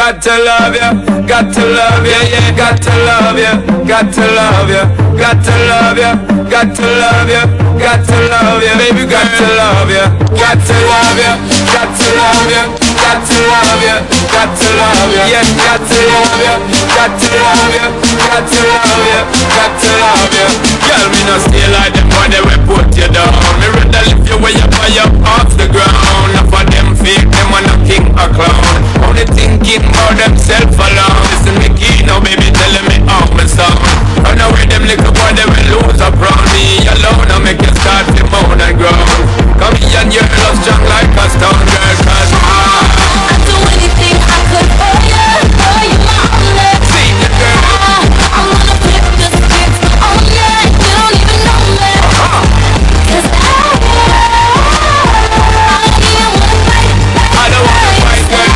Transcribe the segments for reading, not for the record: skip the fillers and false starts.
got to love you, got to love you, yeah, got to love you, got to love you, got to love you, got to love you, got to love you, baby, got to love you, got to love you, got to love you, got to love you, got to love you, yeah, got to love you, got to love you, got to love you, got to love you. Girl, me no stay like them when they will put you down. Me rather lift you way up high up off the ground. Enough of them fake, them want a king or clown. Only thinking about themself alone. Listen me key now, baby, telling me how me sound. Run away them little boy, they will lose up round me alone. I make you start to moan and groan. Come here and you're love strong like a stone girl. Cause I'd do anything I could for you my only. See the girl, I wanna flip the script on you, you don't even know me. Cause I don't even wanna fight like I don't wanna fight, girl.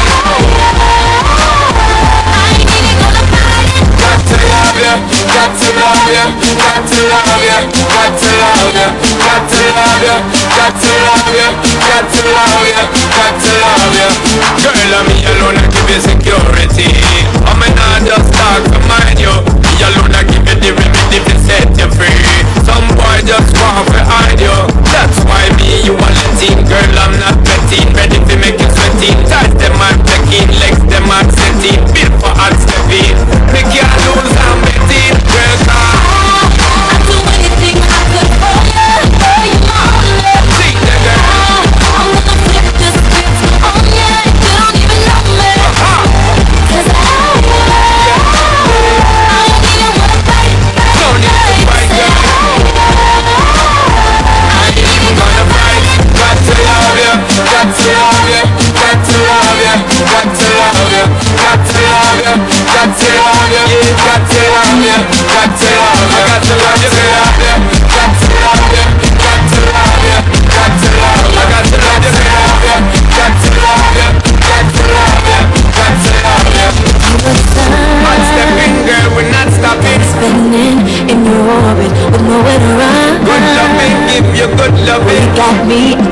I ain't even gonna fight it. Got to love you, got to love you, got to love you, got to love you, got to love you, got to love you, got to love you, got to love you. Girl, I'm me alone, I give you security. I'm not just talk to mind you. Me alone, I give you the remedy to set you free. Some boy just want to hide you. That's why me, you are letting. Girl, I'm not betting. Ready to make you sweating. Ties them and checking, legs them and setting. Built for hard stepping. Me can't lose, I'm betting. Girl, I'd do anything I could for you my only. see the girl. I wanna flip the script on you, you don't even know me. Cause I don't even wanna fight Don't need to fight, girl. I ain't even gonna fight. Got to love you, got to love you, got to love you, got to love you, got to love you, got to love you, yeah, got to love you, got to love you, got to love you, got to love you, got to love you, got to love you, got to love you, got to love you, got to love you, got to love you. One stepping, girl, we're not stopping. spinning in your orbit with nowhere to run. Good loving, give you good loving. You got me